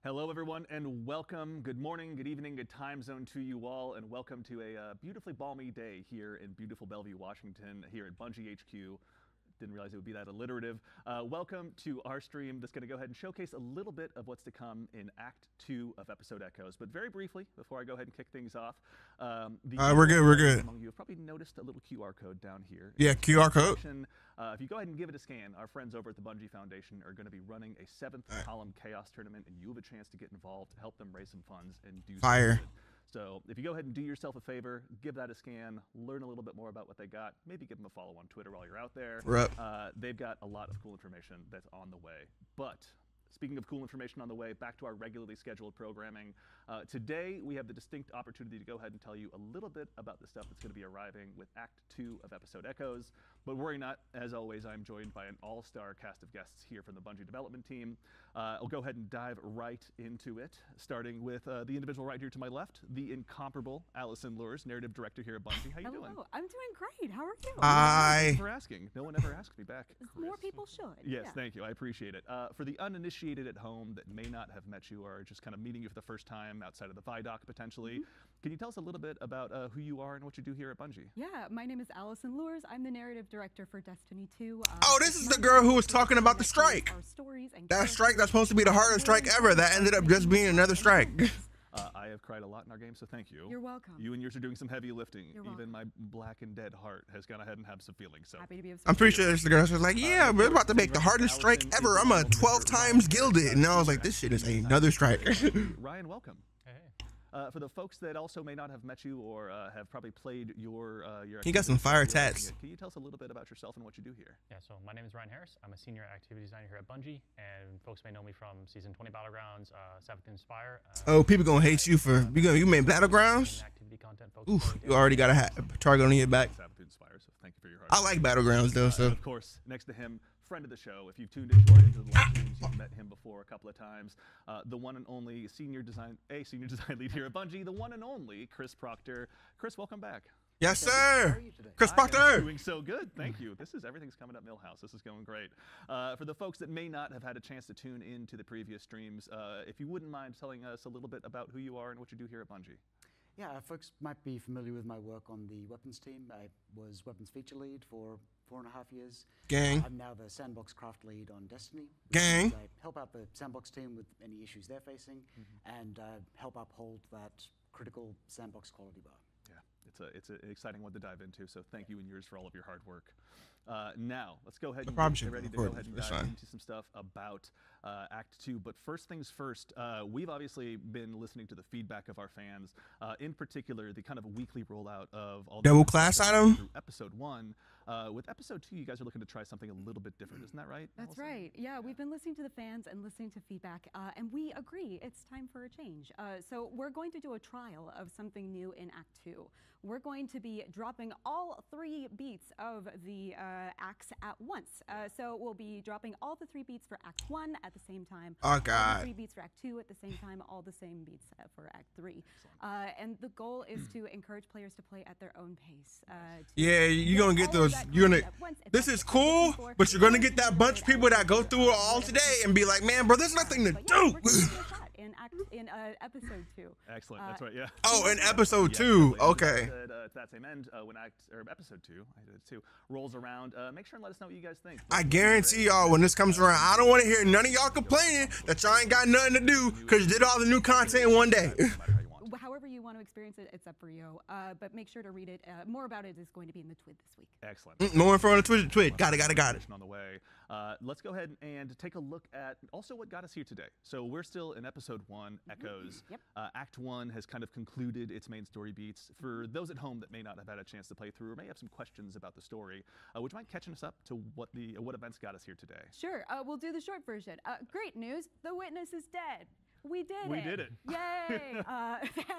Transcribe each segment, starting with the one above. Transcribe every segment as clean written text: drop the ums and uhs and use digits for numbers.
Hello, everyone, and welcome. Good morning, good evening, good time zone to you all, and welcome to a beautifully balmy day here in beautiful Bellevue, Washington, here at Bungie HQ. Didn't realize it would be that alliterative. Welcome to our stream that's going to go ahead and showcase a little bit of what's to come in Act 2 of Episode Echoes. But very briefly, before I go ahead and kick things off, we're good. Among you have probably noticed a little QR code down here. Yeah, QR code. If you go ahead and give it a scan, our friends over at the Bungie Foundation are going to be running a 7th Column Chaos Tournament, and you have a chance to get involved, help them raise some funds, and do Fire. something. So if you go ahead and do yourself a favor, give that a scan, learn a little bit more about what they got, maybe give them a follow on Twitter while you're out there. They've got a lot of cool information that's on the way. But speaking of cool information on the way, back to our regularly scheduled programming. Today, we have the distinct opportunity to go ahead and tell you a little bit about the stuff that's going to be arriving with Act 2 of Episode Echoes. But worry not, as always, I'm joined by an all-star cast of guests here from the Bungie development team. I'll go ahead and dive right into it, starting with the individual right here to my left, the incomparable Allison Lures, narrative director here at Bungie. How you doing? I'm doing great. How are you? Thank you for asking. No one ever asked me back. More people should. Yes, yeah. Thank you. I appreciate it. For the uninitiated at home that may not have met you or are just kind of meeting you for the first time outside of the Vidoc potentially, can you tell us a little bit about who you are and what you do here at Bungie? Yeah, my name is Allison Lures. I'm the narrative director for Destiny 2. This is the girl who was talking about the strike. That strike that's supposed to be the hardest strike ever. That ended up just being another strike. I have cried a lot in our game, so thank you. You're welcome. You and yours are doing some heavy lifting. You're Even my black and dead heart has gone ahead and had some feelings. So happy to be of I'm pretty sure this the girl was like, yeah, we're about to make the hardest strike ever. I'm a 12 times gilded. And I was like, this shit is another strike. Ryan, welcome. For the folks that also may not have met you or have probably played your he got some fire tats. Can you tell us a little bit about yourself and what you do here? Yeah, so my name is Ryan Harris. I'm a senior activity designer here at Bungie, and folks may know me from Season 20 Battlegrounds, 7th Inspire. Oh, people gonna hate you for you made Battlegrounds? Activity content, folks. Oof, you already got a target on your back. 7th Inspire, so thank you for your hard I like Battlegrounds though, so. Of course, next to him, friend of the show. If you've tuned into the live streams, you've met him before a couple of times. The one and only senior design lead here at Bungie, the one and only Chris Proctor. Chris, welcome back. Yes, sir. Chris Proctor. Doing so good, thank you. Everything's coming up Millhouse. This is going great. For the folks that may not have had a chance to tune into the previous streams, if you wouldn't mind telling us a little bit about who you are and what you do here at Bungie. Yeah, folks might be familiar with my work on the weapons team. I was weapons feature lead for 4.5 years. Gang. I'm now the sandbox craft lead on Destiny. Gang. I help out the sandbox team with any issues they're facing and help uphold that critical sandbox quality bar. Yeah, it's an exciting one to dive into, so thank you and yours for all of your hard work. Now, let's go ahead and get ready to go ahead and dive into some stuff about Act 2. But first things first, we've obviously been listening to the feedback of our fans, in particular the kind of weekly rollout of all the double class item through Episode 1. With Episode 2, you guys are looking to try something a little bit different, isn't that right? That's right. Yeah, we've been listening to the fans and listening to feedback, and we agree it's time for a change. So we're going to do a trial of something new in Act 2. We're going to be dropping all 3 beats of the acts at once. So we'll be dropping all the 3 beats for Act 1 at the same time. Oh, God. All the 3 beats for Act 2 at the same time, all the same beats for Act 3. And the goal is to encourage players to play at their own pace. Yeah, you're going to get those. This is cool, but you're going to get that bunch of people that go through it all today and be like, man, bro, there's nothing to do. In Episode 2. Excellent. That's right. Yeah. Oh, in Episode 2. Okay. At that same end, when Episode 2, I did it too, rolls around, make sure and let us know what you guys think. I guarantee y'all when this comes around, I don't want to hear none of y'all complaining that y'all ain't got nothing to do because you did all the new content in one day. However you want to experience it, it's up for you. But make sure to read it. More about it is going to be in the Twid this week. Excellent. More info on the Twid. Got it. On the way. Let's go ahead and take a look at also what got us here today. So we're still in Episode 1, Echoes. Yep. Act 1 has kind of concluded its main story beats. For those at home that may not have had a chance to play through or may have some questions about the story, would you mind catching us up to what events got us here today? Sure. We'll do the short version. Great news. The witness is dead. We did it. We did it. Yay.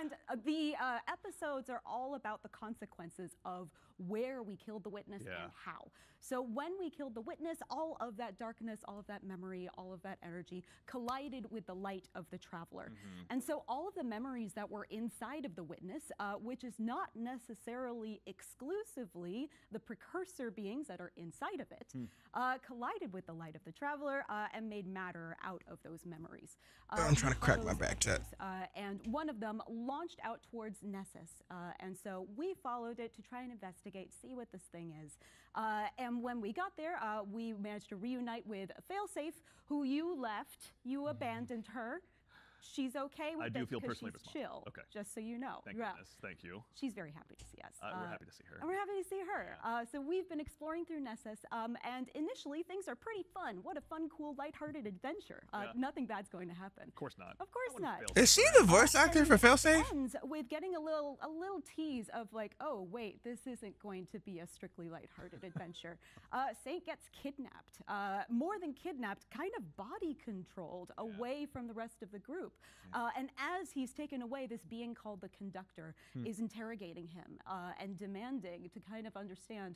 And the episodes are all about the consequences of where we killed the witness and how. So when we killed the witness, all of that darkness, all of that memory, all of that energy collided with the light of the traveler. And so all of the memories that were inside of the witness, which is not necessarily exclusively the precursor beings that are inside of it, collided with the light of the traveler and made matter out of those memories. I'm trying to cracked my back chat. And one of them launched out towards Nessus. And so we followed it to try and investigate, see what this thing is. And when we got there, we managed to reunite with Failsafe, who you left. You abandoned her. She's okay with it. I do feel because personally she's responsible. chill. Okay. Just so you know. Thank goodness. Thank you. She's very happy to see us. We're happy to see her. And we're happy to see her. Yeah. So we've been exploring through Nessus, and initially things are pretty fun. What a fun, cool, lighthearted adventure. Nothing bad's going to happen. Of course not. Of course not. Is she the voice actor for Failsafe? It ends with getting a little tease of like, oh wait, this isn't going to be a strictly lighthearted adventure. Saint gets kidnapped. More than kidnapped, kind of body controlled away from the rest of the group. And as he's taken away, this being called the Conductor is interrogating him and demanding to kind of understand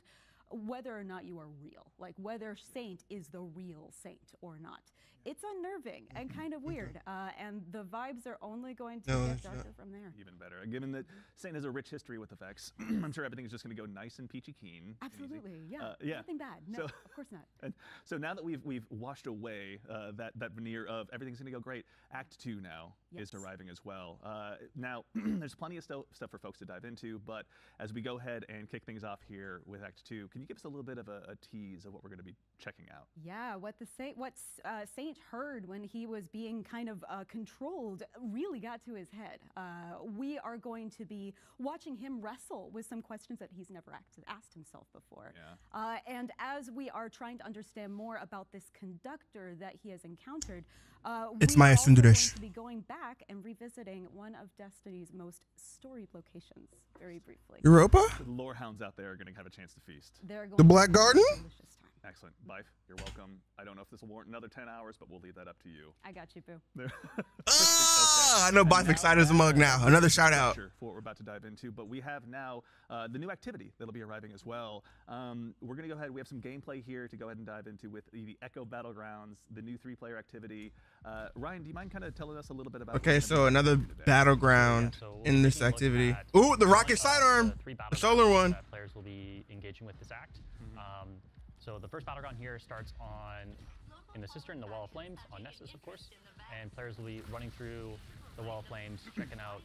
whether or not you are real, like whether Saint is the real Saint or not. It's unnerving and kind of weird, and the vibes are only going to get darker from there. Even better. Given that Saint has a rich history with the Vex, I'm sure everything is just going to go nice and peachy keen. Absolutely, yeah. Nothing bad. No, So, of course not. And so now that we've washed away that veneer of everything's going to go great, Act 2 now is arriving as well. Now, there's plenty of stuff for folks to dive into, but as we go ahead and kick things off here with Act 2, can you give us a little bit of a tease of what we're going to be checking out? Yeah, what Saint heard when he was being kind of controlled really got to his head. We are going to be watching him wrestle with some questions that he's never asked himself before. Yeah. And as we are trying to understand more about this Conductor that he has encountered, It's we Maya are also going Sundaresh. to be going back and revisiting one of Destiny's most storied locations very briefly. Europa? The lore hounds out there are going to have a chance to feast. They're going The Black to have a Garden? delicious time. Excellent. Bife, you're welcome. I don't know if this will warrant another 10 hours, but we'll leave that up to you. I got you, boo. I know Bife excited as a mug now. Another shout out. For what we're about to dive into, but we have now the new activity that'll be arriving as well. We're going to go ahead. We have some gameplay here to go ahead and dive into with the Echo Battlegrounds, the new 3-player activity. Ryan, do you mind kind of telling us a little bit about? Okay, so another battleground in this activity. Ooh, the rocket sidearm, the solar one. That players will be engaging with this act. So the first battleground here starts in the Cistern, the Wall of Flames, on Nessus, of course, and players will be running through the Wall of Flames, checking out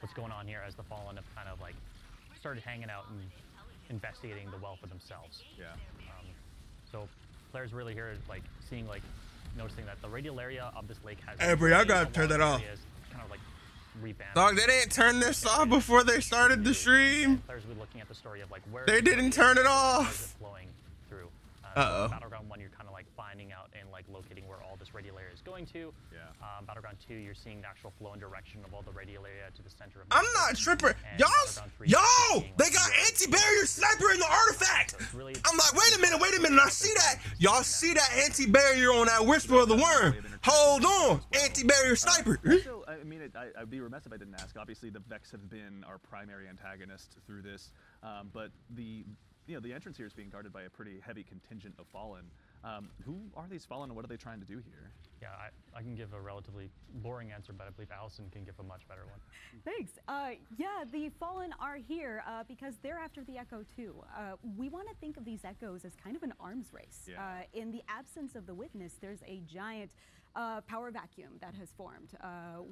what's going on here as the Fallen have kind of like started hanging out and investigating the well for themselves. Yeah. So players really here like seeing like noticing that the radial area of this lake has. Hey, bro, y'all gotta turn that off. Kind of like revamped. Dog, they didn't turn this off before they started the stream. Players will be looking at the story of like where They didn't turn it where is off. it flowing through. Uh-oh. Battleground 1, you're kind of like finding out and like locating where all this radial area is going to. Yeah. Battleground 2, you're seeing the actual flow and direction of all the radial area to the center of. I'm not tripping. Yo, they got anti-barrier sniper in the artifact. So really, I'm like, wait a minute. I see that. Y'all see that anti-barrier on that Whisper of the Worm. Hold on, anti-barrier sniper. So, I mean, I'd be remiss if I didn't ask. Obviously, the Vex have been our primary antagonist through this, but the entrance here is being guarded by a pretty heavy contingent of Fallen. Who are these Fallen, and what are they trying to do here? Yeah, I can give a relatively boring answer, but I believe Allison can give a much better one. Thanks. Yeah, the Fallen are here because they're after the Echo too. We want to think of these Echoes as kind of an arms race. Yeah. In the absence of the Witness, there's a giant power vacuum that has formed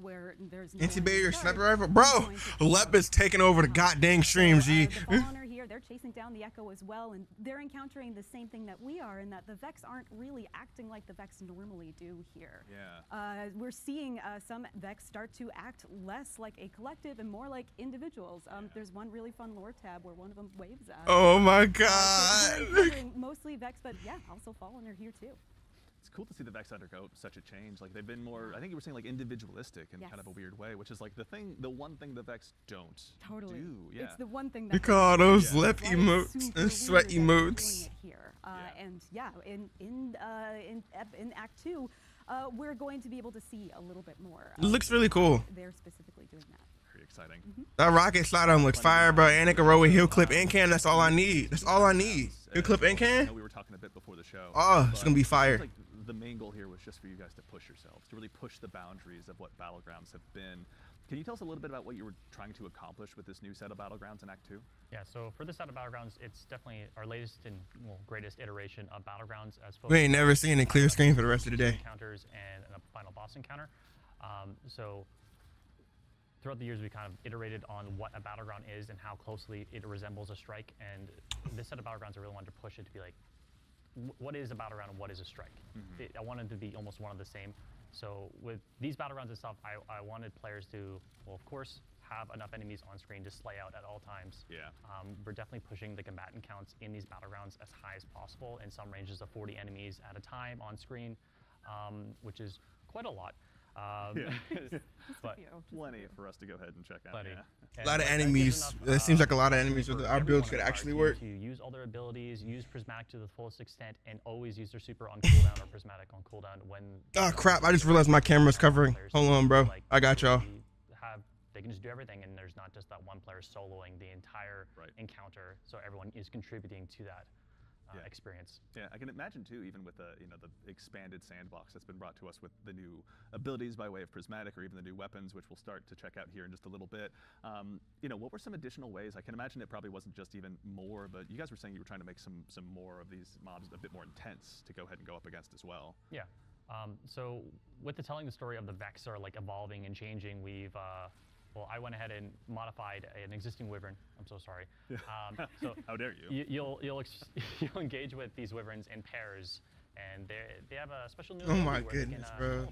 where there's no Anti-barrier sniper rifle, bro. Lep is taking over the goddamn stream, G. The Fallen are here. They're chasing down the Echo as well, and they're encountering the same thing that we are, in that the Vex aren't really acting like the Vex normally do here. Yeah. We're seeing some Vex start to act less like a collective and more like individuals. There's one really fun lore tab where one of them waves at. Oh my So god. we're encountering mostly Vex, but yeah, also Fallen are here too. It's cool to see the Vex undergo such a change. Like, they've been more, I think you were saying, like, individualistic in kind of a weird way, which is like the one thing the Vex don't do. Yeah. It's the one thing that Look at all those lip why it's emotes super and sweat weird that we're doing emotes. it here. And yeah, in Act 2, we're going to be able to see a little bit more. It looks really cool. They're specifically doing that. Very exciting. That rocket sidearm looks fire, bro. And it can roll with heel clip and can. That's all I need. That's all I need. Heel clip and I can? know we were talking a bit before the show. Oh, it's but gonna be it seems fire. like the main goal here was just for you guys to push yourselves, to really push the boundaries of what Battlegrounds have been. Can you tell us a little bit about what you were trying to accomplish with this new set of Battlegrounds in Act 2? Yeah, so for this set of Battlegrounds, it's definitely our latest and greatest iteration of Battlegrounds. As We ain't never seen a clear screen for the rest of the day. Encounters and a final boss encounter. So throughout the years, we kind of iterated on what a battleground is and how closely it resembles a strike. And this set of battlegrounds, I really wanted to push it to be like, what is a battleground and what is a strike? I wanted to be almost one of the same. So with these battlegrounds and stuff, I wanted players to, well, of course, have enough enemies on screen to slay out at all times. Yeah. We're definitely pushing the combatant counts in these battlegrounds as high as possible, in some ranges of 40 enemies at a time on screen, which is quite a lot. But plenty for us to go ahead and check out. A lot of enemies. It seems like a lot of enemies with our builds could actually work. To use all their abilities, use Prismatic to the fullest extent, and always use their super on cooldown or Prismatic on cooldown when. Oh crap! I just realized my camera's covering. Hold on, bro. I got y'all. They can just do everything, and there's not just that one player soloing the entire encounter, so everyone is contributing to that experience. Yeah, I can imagine too, even with the the expanded sandbox that's been brought to us with the new abilities by way of Prismatic, or even the new weapons, which we'll start to check out here in just a little bit. What were some additional ways? I can imagine it probably wasn't just even more, but you guys were saying you were trying to make some more of these mobs a bit more intense to go ahead and go up against as well. Yeah. So with telling the story of the Vex are like evolving and changing, we've well, I went ahead and modified an existing wyvern. I'm so sorry. So how dare you? You'll engage with these wyverns in pairs, and they have a special new. Oh my where goodness, they can,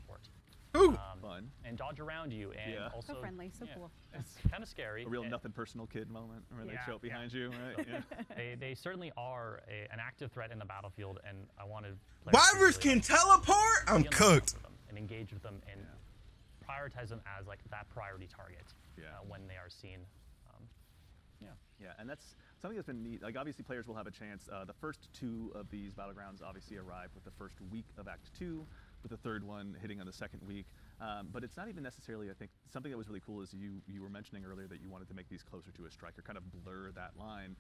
bro! Fun. And dodge around you, and also so friendly, so cool. It's kind of scary. A real nothing personal kid moment where they show up behind you, right? They certainly are an active threat in the battlefield, and I wanted. Wyverns can teleport. I'm cooked. And engage with them and prioritize them as like that priority target when they are seen. Yeah, and that's something that's been neat. Like obviously players will have a chance. The first two of these battlegrounds obviously arrive with the first week of Act 2, with the third one hitting on the second week. But it's not even necessarily, I think, something that was really cool is you were mentioning earlier that you wanted to make these closer to a strike, or kind of blur that line.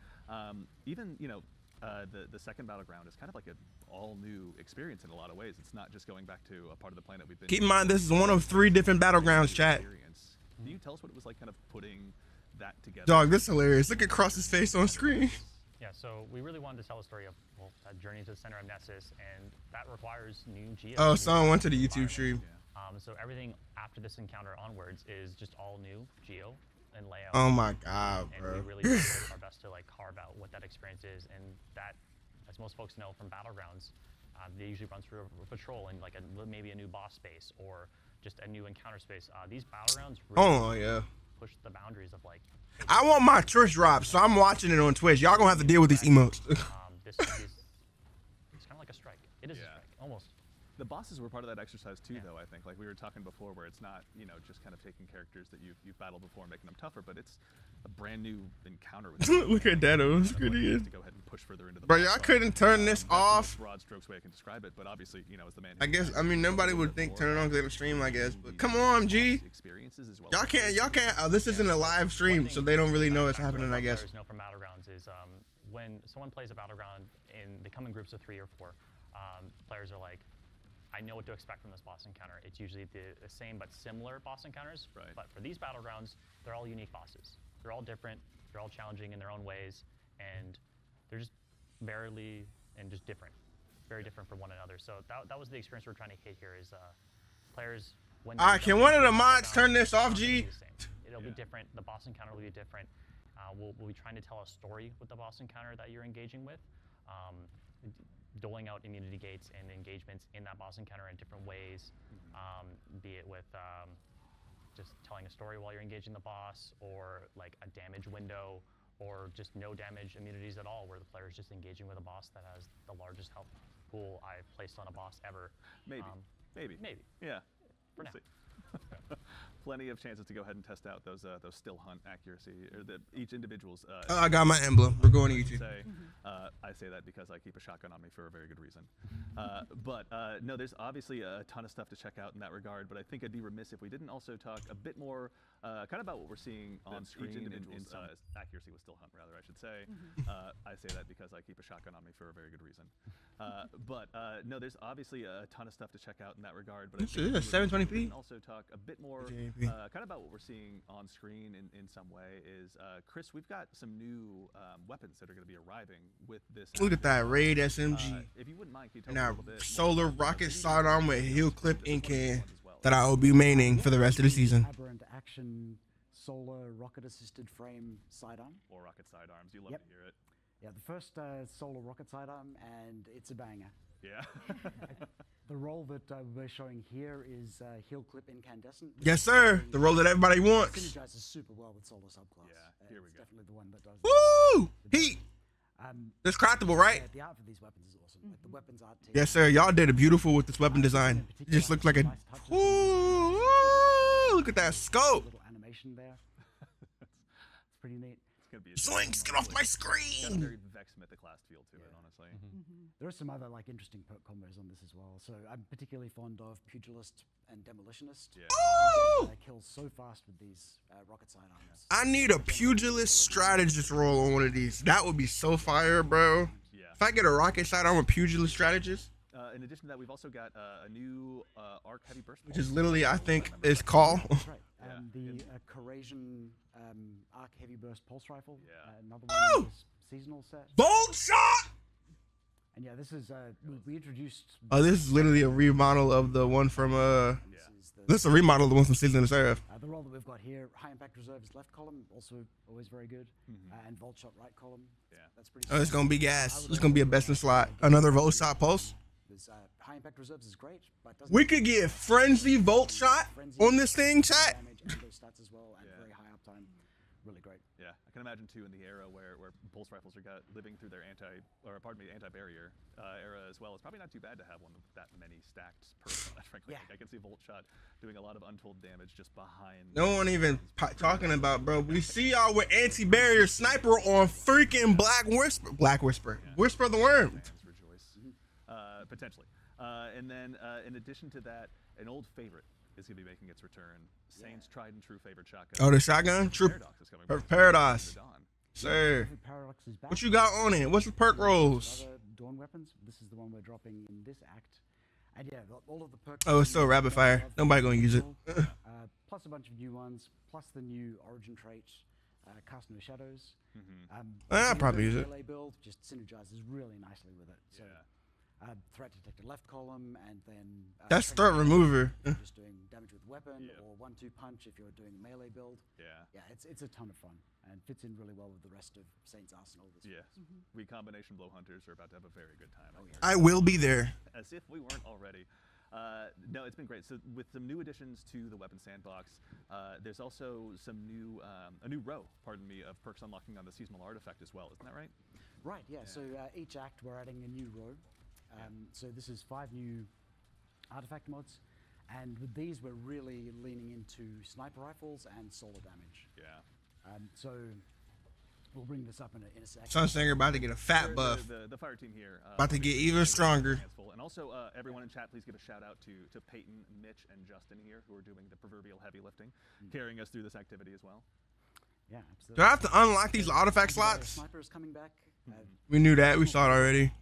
Even, the second battleground is kind of like an all-new experience in a lot of ways. It's not just going back to a part of the planet we've been. Keep in mind, this is one of 3 different battlegrounds, chat. Can you tell us what it was like kind of putting that together? Dog, this is hilarious. Look at Cross's face on screen. Yeah, so we really wanted to tell a story of that journey to the center of Nessus, and that requires new geos. Oh, someone went to the YouTube stream. So everything after this encounter onwards is just all new geo and layout. Oh my god, bro. And we really did our best to like carve out what that experience is, and that, as most folks know from Battlegrounds, they usually run through a patrol and like maybe a new boss space or just a new encounter space. These Battlegrounds really push the boundaries of like. I want my Twitch drop, so I'm watching it on Twitch. Y'all gonna have to deal with these emotes. This is it's kind of like a strike. It is a strike, almost. The bosses were part of that exercise too, though. I think, like we were talking before, where it's not just kind of taking characters that you've battled before and making them tougher, but it's a brand new encounter with Look at that, it was good. To go ahead and push further into the. Bro, y'all couldn't turn this off. Broad strokes way I can describe it, but obviously, as the man. I guess nobody would think turn it on because they would stream, I guess. But come on, G. Experiences as well. Y'all can't. This isn't a live stream, so they don't really know what's happening, I guess. Know from Battlegrounds is when someone plays a Battleground they come in groups of 3 or 4. Players are like, I know what to expect from this boss encounter. It's usually the same but similar boss encounters. Right. But for these Battlegrounds, they're all unique bosses. They're all different. They're all challenging in their own ways, and they're just barely and just different, very different from one another. So that was the experience we're trying to hit here. Is players when. All right, can one of the mods turn this off, G? It'll be different. The boss encounter will be different. We'll be trying to tell a story with the boss encounter that you're engaging with. Doling out immunity gates and engagements in that boss encounter in different ways, be it with just telling a story while you're engaging the boss, or like a damage window, or just no damage immunities at all, where the player is just engaging with a boss that has the largest health pool I've placed on a boss ever. Maybe. Yeah. For now. Plenty of chances to go ahead and test out those still hunt accuracy, or each individual's. I got my emblem. We're going to YouTube. I say that because I keep a shotgun on me for a very good reason. But no, there's obviously a ton of stuff to check out in that regard. But I think I'd be remiss if we didn't also talk a bit more, kind of about what we're seeing on screen in accuracy with still hunt, rather, I should say. I say that because I keep a shotgun on me for a very good reason. But no, there's obviously a ton of stuff to check out in that regard. But I think 720p. also talk a bit more, kind of about what we're seeing on screen in some way. Is Chris, we've got some new weapons that are going to be arriving with this. Look at that Raid SMG. If you wouldn't mind, can you tell and me a our little bit solar rocket sidearm with heel clip ink can. that I will be maining for the rest of the season. Aberrant action solar rocket-assisted frame sidearm. Or rocket sidearms. You love to hear it. Yeah, the first solar rocket sidearm, and it's a banger. Yeah. The roll that we're showing here is heel clip incandescent. Yes, sir. The roll that everybody wants. Synergizes super well with solar subclass. Yeah, here we go. Definitely the one that does. Woo! Heat. It's craftable, right? The art for these weapons is awesome. Like the weapons art team. Yes, sir. Y'all did it beautiful with this weapon design. It just looks like a. Ooh, look at that scope. Little animation there. It's pretty neat. It's gonna be Swings, get off my It's got a screen. very Vex Mythoclast feel to it, honestly. There are some other like interesting perk combos on this as well. So I'm particularly fond of Pugilist and Demolitionist. Yeah. Ooh! Kills so fast with these rocket sidearms. I need a pugilist strategist roll on one of these. That would be so fire, bro. Yeah. If I get a rocket sidearm with pugilist strategist, In addition to that, we've also got a new arc heavy burst, which is literally, I think, is call. That's right. Yeah. The Corasian arc heavy burst pulse rifle. Yeah. Another one Oh! of this seasonal set. Bolt shot. And yeah, this is we introduced. Oh, this is literally a remodel of the one from This is a remodel of the one from Season of the Seraph. The roll that we've got here, high impact reserve is left column, also always very good, and volt shot right column. Yeah. That's pretty. Oh, it's gonna be gas. It's gonna be a best in slot. Another volt shot pulse. This, high impact reserves is great, but doesn't We could get frenzy volt shot on this thing, chat. damage and those stats as well, and very high uptime. Really great. Yeah, I can imagine too in the era where pulse rifles are living through their anti-barrier era as well. It's probably not too bad to have one with that many stacked per shot. Frankly, Yeah. I can see Volt Shot doing a lot of untold damage just behind. No one even talking about, bro. We see y'all with anti-barrier sniper on freaking Black Whisper, Whisper the Worm. Fans rejoice. Potentially. And then in addition to that, an old favorite is going to be making its return. Saint's tried and true favorite shotgun. Oh, the shotgun? True. Paradox is coming back. Paradox. Dawn. Sir, Paradox is back. what you got on it? What's the perk rolls? Other Dawn weapons. This is the one we're dropping in this act. And yeah, all of the perks. Oh, it's so rapid fire. Nobody gonna use it. Plus a bunch of new ones, plus the new origin trait, Cast No Shadows. I'll probably use it. Melee build just synergizes really nicely with it. So, threat detector left column, and then That's strength threat remover. just doing damage with weapon, or 1-2 punch if you're doing melee build. Yeah. It's a ton of fun and fits in really well with the rest of Saint's arsenal. Yeah. Recombination blow hunters are about to have a very good time. I will be there. As if we weren't already. No, it's been great. So with some new additions to the weapon sandbox, there's also some new, a new row, pardon me, of perks unlocking on the seasonal artifact as well. Isn't that right? Right. Yeah. So each act we're adding a new row. So this is 5 new artifact mods, and with these we're really leaning into sniper rifles and solar damage. Yeah. So we'll bring this up in a sec. Sunsinger about to get a fat buff. The fire team here. About to get even stronger. And also, everyone in chat, please give a shout out to Peyton, Mitch, and Justin here, who are doing the proverbial heavy lifting, carrying us through this activity as well. Yeah, absolutely. Do I have to unlock these artifact slots? Sniper is coming back. We knew that. We saw it already.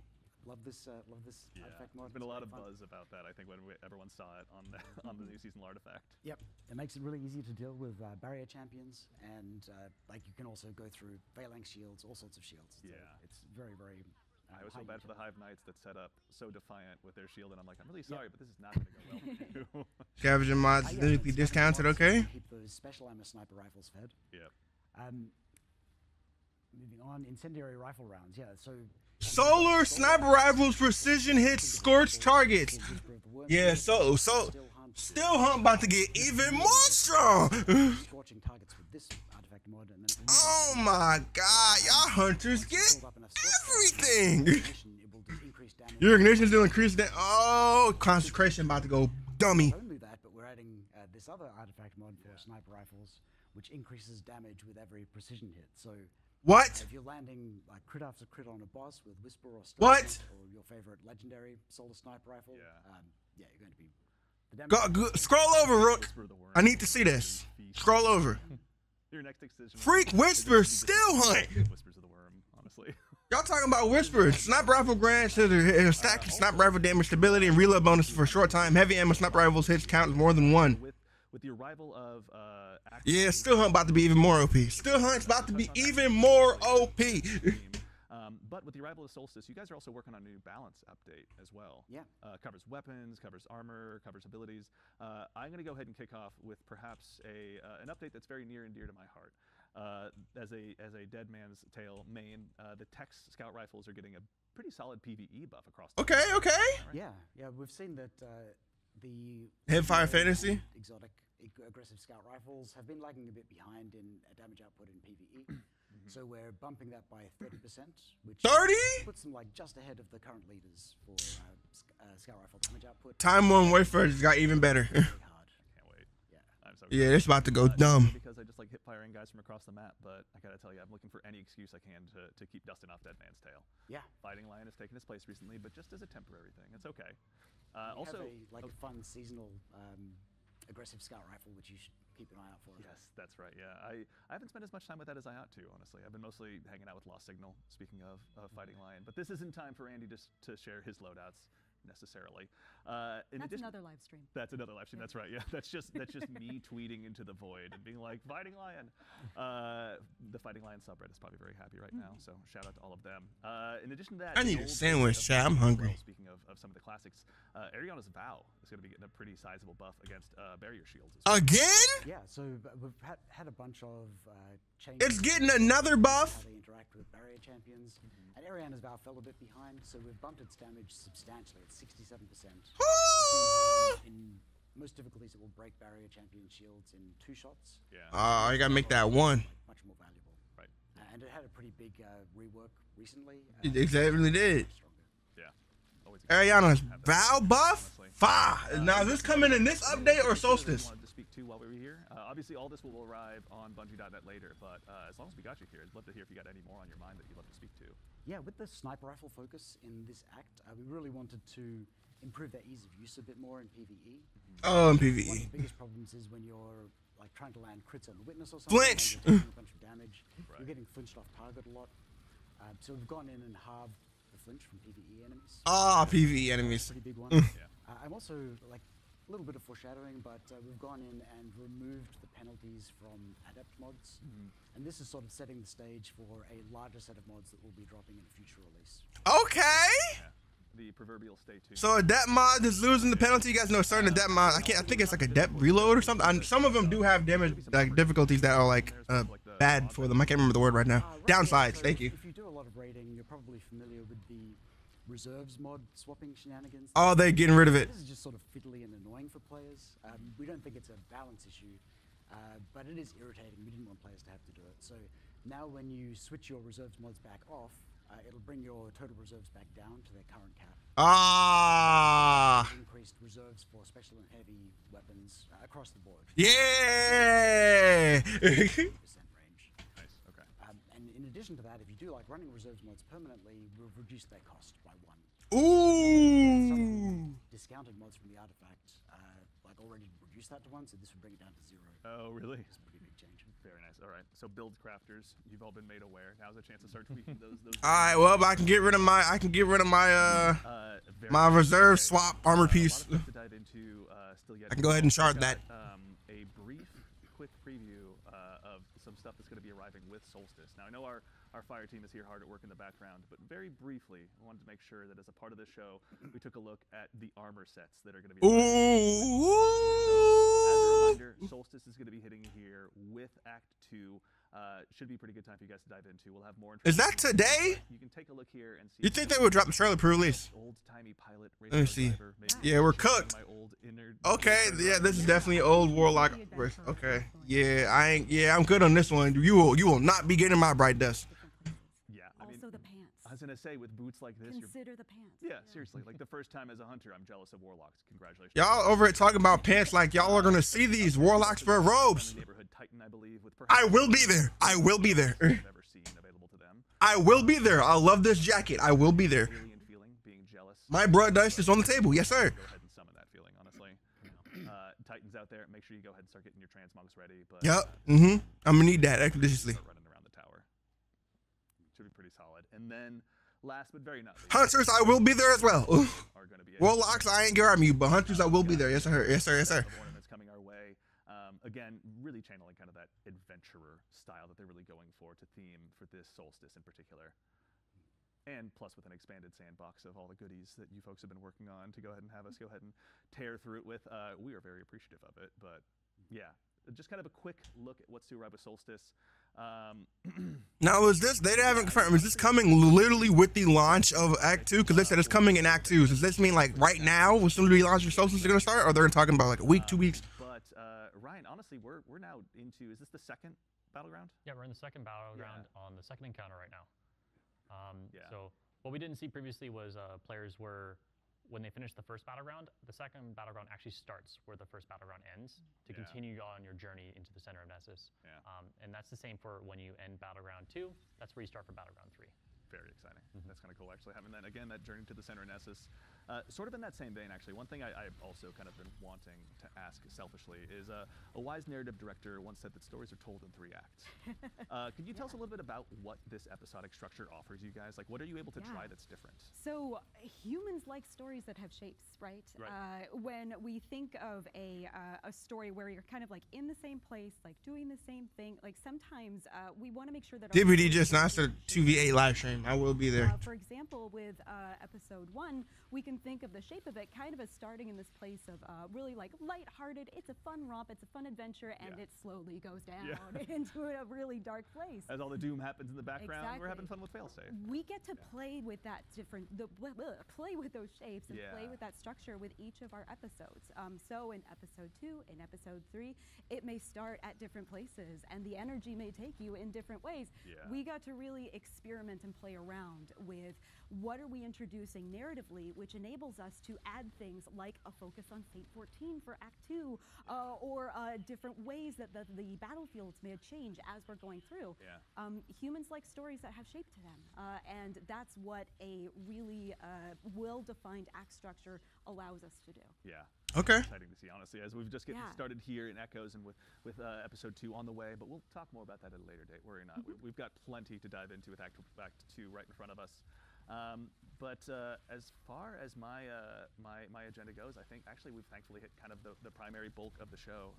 Love this artifact mod. There's been a It's lot of fun. buzz about that, I think, when everyone saw it on the new seasonal artifact. Yep, it makes it really easy to deal with barrier champions, and like you can also go through phalanx shields, all sorts of shields. It's very, very. I was so bad for the Hive Knights that set up so defiant with their shield, and I'm like, I'm really sorry, but this is not going to go well for you. Scavenging mods significantly discounted, okay? Keep those special ammo sniper rifles fed. Yep. Moving on, incendiary rifle rounds. Yeah, so. Solar sniper rifles, precision hits, scorch targets. Yeah, so still hunt about to get even more strong. Scorching targets with this artifact mod, and then Oh my God, y'all hunters get everything. Your ignition's still increased. Oh, consecration about to go dummy. Not only that, but we're adding this other artifact mod for sniper rifles, which increases damage with every precision hit. So. What? If you're landing like crit after crit on a boss with Whisper or What? or your favorite legendary solar sniper rifle, you're going to be. Scroll over, Rook. I need to see this. Scroll over. Your next decision. Freak Whisper still hunt. Whispers of the Worm, honestly. Y'all talking about Whisper. Sniper rifle grants a stack sniper rifle damage stability and reload bonus for a short time. Heavy ammo sniper rifles hits count as more than one. With the arrival of yeah, Still Hunt about to be even more OP. Still Hunt's about to be even more OP. But with the arrival of Solstice, you guys are also working on a new balance update as well. Yeah. Covers weapons, covers armor, covers abilities. I'm going to go ahead and kick off with perhaps an update that's very near and dear to my heart. As a Dead Man's Tale main, the Tex Scout Rifles are getting a pretty solid PvE buff across the board. Okay. Yeah, we've seen that the Hipfire Fantasy? exotic aggressive scout rifles have been lagging a bit behind in damage output in PvE. So we're bumping that by 30%, which 30? puts them like just ahead of the current leaders for scout rifle damage output. Time on Wayfarers got even better. Really hard. Can't wait. Yeah. I'm so Yeah, it's about to go dumb. Because I just like hip firing guys from across the map, but I gotta tell you, I'm looking for any excuse I can to keep dusting off Dead Man's Tale. Yeah. Fighting Lion has taken its place recently, but just as a temporary thing, it's okay. We Also, have a fun seasonal aggressive scout rifle, which you should keep an eye out for. yes, that's right. Yeah, I haven't spent as much time with that as I ought to, honestly. I've been mostly hanging out with Lost Signal. Speaking of Fighting Lion, but this isn't time for Andy to share his loadouts necessarily. That's another live stream. That's another live stream. That's right. Yeah, that's just me tweeting into the void and being like, "Fighting Lion." The Fighting Lion subreddit is probably very happy right now. So shout out to all of them. In addition to that, I need a old sandwich, version of Chad. I'm Well, hungry. speaking of some of the classics, Ariana's Vow is going to be getting a pretty sizable buff against barrier shields as well. Again? Yeah, so we've had a bunch of changes. It's getting another buff? How they interact with barrier champions. And Ariana's Vow fell a bit behind, so we've bumped its damage substantially at 67%. In most difficulties, it will break barrier champion shields in 2 shots. Yeah. You gotta make that one. Much more valuable. Right. And it had a pretty big rework recently. It exactly did. Stronger. Yeah. Always a good Ariana's to have that, Vow buff? honestly. Fire. Now, is this coming in this update or Solstice? Wanted to speak to while we were here. Obviously, all this will arrive on Bungie.net later, but as long as we got you here, I'd love to hear if you got any more on your mind that you'd love to speak to. Yeah, with the sniper rifle focus in this act, we really wanted to improve their ease of use a bit more in PvE. Oh, in One of PvE. the biggest problems is when you're like trying to land crits on the witness or something. Flinch! And you're taking a bunch of damage. Right. You're getting flinched off target a lot. So we've gone in and halved the flinch from PvE enemies. PvE enemies. Pretty big one. Yeah. I'm also like a little bit of foreshadowing, but we've gone in and removed the penalties from adept mods. And this is sort of setting the stage for a larger set of mods that will be dropping in a future release. Okay. Yeah. The proverbial stay tuned. So adept mod is losing the penalty. You guys know certain adept mod. I think it's like adept reload or something. Some of them do have damage difficulties that are like bad for them. I can't remember the word right now. Right, Downsides. so Thank you. If you do a lot of raiding, you're probably familiar with the reserves mod swapping shenanigans. Oh, they're getting rid of it. This is just sort of fiddly and annoying for players. We don't think it's a balance issue, but it is irritating. We didn't want players to have to do it. So now when you switch your reserves mods back off, it'll bring your total reserves back down to their current cap. Increased reserves for special and heavy weapons across the board. Yeah. 50% range. Nice. Okay. And in addition to that, if you do like running reserves mods permanently, we've reduced their cost by 1. Ooh. Some discounted mods from the artifact like already reduced that to 1, so this would bring it down to 0. Oh, really? It's a pretty big change. Very nice. All right. So build crafters, you've all been made aware. Now's a chance to start tweaking those. All right. Well, I can get rid of my. My reserve swap armor piece. A lot of stuff to dive into still yet. I can go ahead and shard Got, that. A brief, quick preview of some stuff that's going to be arriving with Solstice. Now, I know our fire team is here hard at work in the background, but very briefly, I wanted to make sure that as a part of this show, we took a look at the armor sets that are going to be. Ooh. As a reminder, Solstice is going to be hitting here with Act 2. Should be a pretty good time for you guys to dive into. We'll have more Is information. that today? You can take a look here and see. You think they would drop the trailer pre-release? Old-timey pilot. Let me see. Driver, maybe Yeah, we're some of cooked. my old inner- Okay, yeah, this is definitely old warlock. Okay, yeah, I'm good on this one. You will not be getting my bright dust. Yeah, I mean, Also the pants. I was gonna say with boots like this, you're. Consider the pants. Yeah, seriously, like the first time as a hunter, I'm jealous of warlocks. Congratulations. Y'all over it talking about pants like y'all are gonna see these warlocks wear robes. Neighborhood Titan, I believe, with I will be there. I will be there. I've ever seen available to them. I will be there. I love this jacket. I will be there. Alien feeling, being jealous. My blood dust is on the table. Yes, sir. Go ahead and summon that feeling, honestly. Titans out there, make sure you go ahead and start getting your transmogs ready. But, Yep. I'm gonna need that expeditiously. Start running around the tower. Should be pretty solid. And then, last but very not least, Hunters, I will be there as well. are going to be Warlocks, I ain't grabbing you, but hunters, I will be there. Yes, sir. Yes, sir. Yes, sir. of ornaments coming our way. Again, really channeling kind of that adventurer style that they're really going for to theme for this solstice in particular. and plus with an expanded sandbox of all the goodies that you folks have been working on to go ahead and have us go ahead and tear through it with. We are very appreciative of it, but yeah, just kind of a quick look at what's to arrive with Solstice. Now, is this, they haven't confirmed, is this coming literally with the launch of Act 2? Because they said it's coming in Act 2. Does this mean like right now, as soon as we launch Solstice is going to start? Or they're talking about like a week, 2 weeks? But Ryan, honestly, we're now into, is this the second battleground? Yeah, we're in the second battleground on the second encounter right now. So what we didn't see previously was players were, when they finish the first battleground, the second battleground actually starts where the first battleground ends to continue on your journey into the center of Nessus. And that's the same for when you end battleground 2. That's where you start for battleground 3. Very exciting. That's kind of cool, actually, having that, again, that journey to the center of Nessus. Sort of in that same vein, actually, one thing I've also kind of been wanting to ask selfishly is a wise narrative director once said that stories are told in 3 acts. Could you tell us a little bit about what this episodic structure offers you guys? Like, what are you able to try that's different? So humans like stories that have shapes, right? When we think of a story where you're kind of like in the same place, like doing the same thing, like sometimes we want to make sure that DVD just announced a 2v8 live stream. I will be there. For example, with episode 1, we can think of the shape of it kind of as starting in this place of really like lighthearted. It's a fun romp, it's a fun adventure, and it slowly goes down into a really dark place. As all the doom happens in the background, we're having fun with failsafe. We get to play with that play with those shapes and play with that structure with each of our episodes. So in episode 2, in episode 3, it may start at different places, and the energy may take you in different ways. We got to really experiment and play around with what are we introducing narratively, which enables us to add things like a focus on Fate 14 for Act 2, or different ways that the battlefields may change as we're going through. Humans like stories that have shape to them, and that's what a really well-defined act structure allows us to do. Okay. Exciting to see, honestly, as we've just getting started here in Echoes and with episode 2 on the way, but we'll talk more about that at a later date. Worry not. We've got plenty to dive into with Act 2 right in front of us. But as far as my agenda goes, I think actually we've thankfully hit kind of the primary bulk of the show.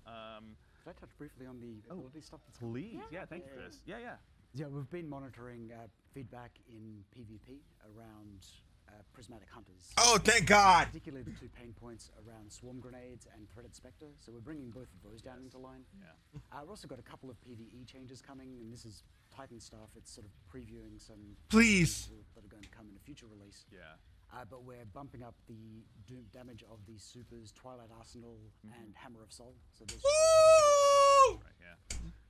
Could I touch briefly on the ability stuff? That's please. Thank you, Chris. Yeah, we've been monitoring feedback in PvP around prismatic hunters. Oh, thank God! Particularly the 2 pain points around swarm grenades and threaded spectre. So we're bringing both of those down into line. We've also got a couple of PvE changes coming, and this is Titan stuff. It's sort of previewing some please that are going to come in a future release. But we're bumping up the damage of the supers Twilight Arsenal and Hammer of Soul. So there's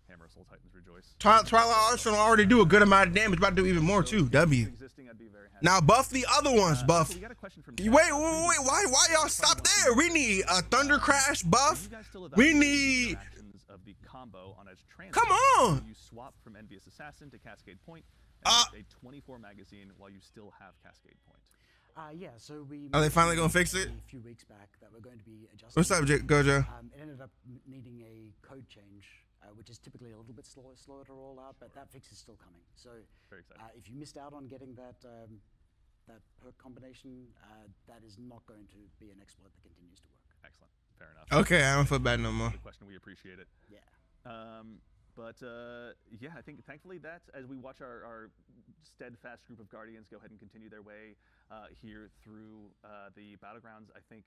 Hammer of Soul Titans rejoice. Twilight Arsenal already do a good amount of damage. About to do even more too. W. Now buff the other ones. Buff. We got a question from wait. Why y'all stop there? We need a Thunder Crash buff. We need. Of the combo on Edge Trans. Come on. You swap from Envious Assassin to Cascade Point. And a 24 magazine while you still have Cascade Point. So we. Are they finally gonna fix it? A few weeks back that we're going to be adjusting. What's up, Gojo? It ended up needing a code change, which is typically a little bit slower to roll out, but that fix is still coming. So very exciting. If you missed out on getting that that perk combination, that is not going to be an exploit that continues to work. Excellent. Fair enough. Okay, I don't feel bad no more. Good question. We appreciate it. I think thankfully that as we watch our steadfast group of Guardians go ahead and continue their way here through the battlegrounds, I think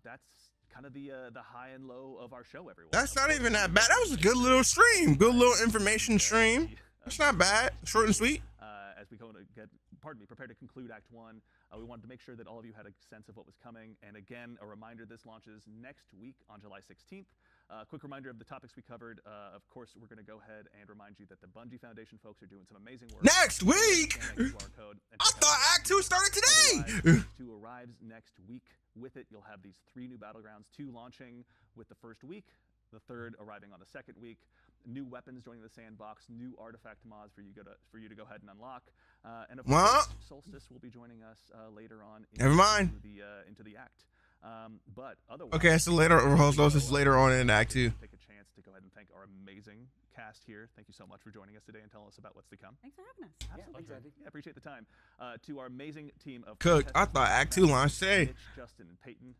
that's kind of the high and low of our show, everyone. That's not even that bad. That was a good little stream. Good little information stream. That's not bad. Short and sweet. As we go to prepare to conclude Act 1, we wanted to make sure that all of you had a sense of what was coming. And again, a reminder, this launches next week on July 16th. Quick reminder of the topics we covered. Of course, we're going to go ahead and remind you that the Bungie Foundation folks are doing some amazing work. Next week? I thought Act 2 started today! Act 2 arrives next week. With it, you'll have these 3 new battlegrounds, 2 launching with the first week, the 3rd arriving on the 2nd week. New weapons joining the sandbox, new artifact mods for you to go ahead and unlock, and of course, Solstice will be joining us later on. Into the act. But otherwise, okay, so Solstice is later on in Act 2. Take a chance to go ahead and thank our amazing cast here. Thank you so much for joining us today and telling us about what's to come. Thanks for having us. Absolutely. Yeah, appreciate the time. To our amazing team of Cook, I thought Act 2 launched today. Mitch, Justin, and Peyton.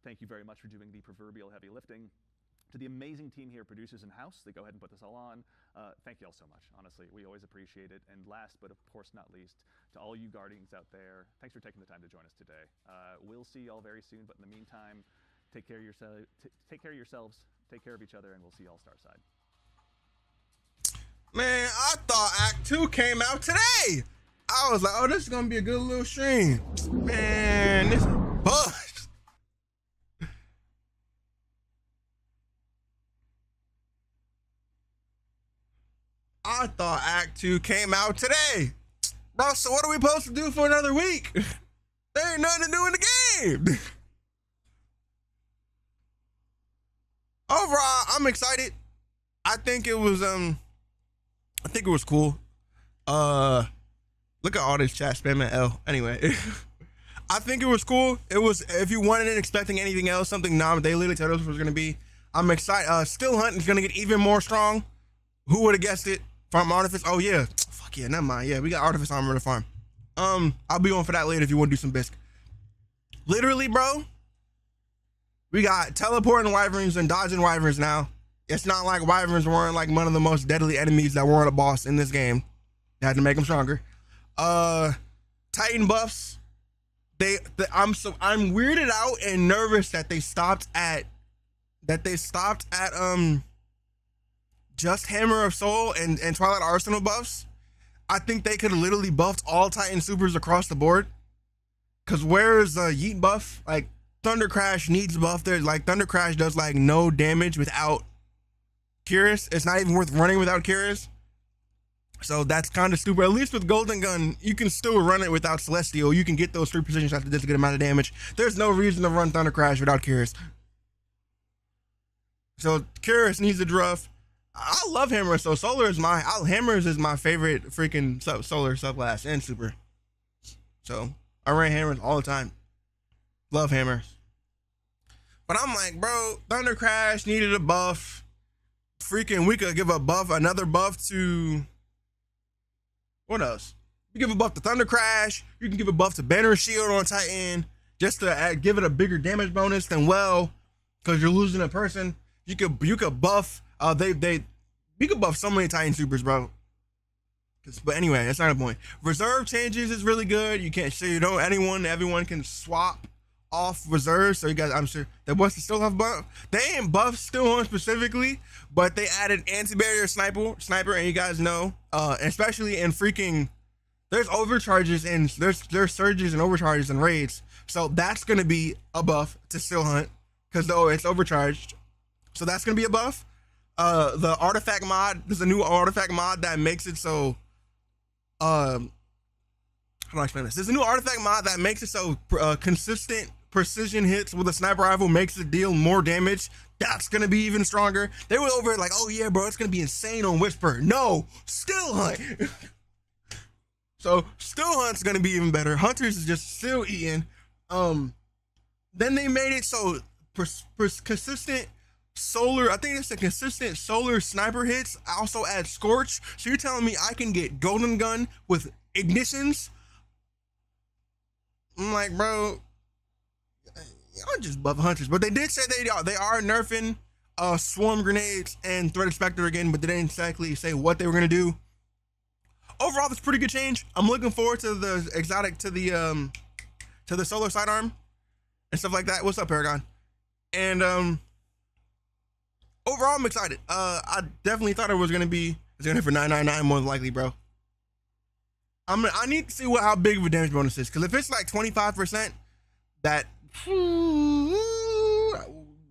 Thank you very much for doing the proverbial heavy lifting. To the amazing team here, producers in-house, they go ahead and put this all on. Thank you all so much. Honestly, we always appreciate it. And last, but of course not least, to all you Guardians out there, thanks for taking the time to join us today. We'll see you all very soon, but in the meantime, take care of yourselves, take care of each other, and we'll see you all Starside. Man, I thought Act 2 came out today. I was like, oh, this is gonna be a good little stream. Man, this buzz. I thought Act 2 came out today. Bro, so what are we supposed to do for another week? There ain't nothing to do in the game. Overall, I'm excited. I think it was cool. Look at all this chat spamming L. Anyway, I think it was cool. It was, if you wanted it expecting anything else, something they literally told us was gonna be. I'm excited. Still Hunt is gonna get even more strong. Who would have guessed it? Farm Artifice. Oh yeah. Fuck yeah, never mind. Yeah, we got Artifice armor to farm. I'll be on for that later if you want to do some bisque. Literally, bro. We got teleporting wyverns and dodging wyverns now. It's not like wyverns weren't like one of the most deadly enemies that weren't a boss in this game. They had to make them stronger. Titan buffs. I'm weirded out and nervous that they stopped at just Hammer of Soul and Twilight Arsenal buffs. I think they could have literally buffed all Titan supers across the board. Cause where's Yeet buff? Like Thunder Crash needs buff. There's like Thunder Crash does like no damage without Curious. It's not even worth running without Curious. So that's kind of stupid. At least with Golden Gun, you can still run it without Celestial. You can get those 3 positions after this good amount of damage. There's no reason to run Thunder Crash without Curious. So Curious needs a druff. I love Hammer, so Hammers is my favorite freaking solar subclass and super. So I ran Hammers all the time. Love Hammers. But I'm like, bro, Thunder Crash needed a buff. Freaking, we could give a buff, another buff to, what else? You give a buff to Thunder Crash. You can give a buff to Banner Shield on Titan, just to give it a bigger damage bonus than because you're losing a person. You could buff. We could buff so many Titan supers, bro. But anyway, that's not the point. Reserve changes is really good. You can't, so you don't, everyone can swap off reserves. So you guys, I'm sure that wants to still have buff. They ain't buff still on specifically, but they added anti-barrier sniper, and you guys know, especially in freaking, there's overcharges and there's surges and overcharges and raids. So that's gonna be a buff to Still Hunt because though it's overcharged. So that's gonna be a buff. The artifact mod, there's a new artifact mod that makes it so, how do I explain this? There's a new artifact mod that makes it so consistent precision hits with a sniper rifle makes it deal more damage. That's gonna be even stronger. They were over it like, oh yeah, bro, it's gonna be insane on Whisper. No, Still Hunt. So Still Hunt's gonna be even better. Hunters is just still eating. Then they made it so consistent solar, I think it's a consistent solar sniper hits also add Scorch. So you're telling me I can get Golden Gun with ignitions? I'm like, bro, y'all just buff Hunters. But they did say they are nerfing Swarm Grenades and Threat Spectre again, but they didn't exactly say what they were gonna do. Overall, that's pretty good change. I'm looking forward to the exotic, to the solar sidearm and stuff like that. What's up, Paragon? And overall, I'm excited. I definitely thought it's gonna for 999 more than likely, bro. I need to see how big of a damage bonus is, because if it's like 25%, that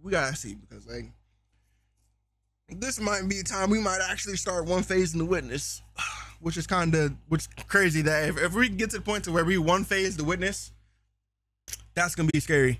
we gotta see, because like this might be a time we might actually start one phase in the Witness, which is crazy that if we get to the point to where we one phase the Witness, that's gonna be scary.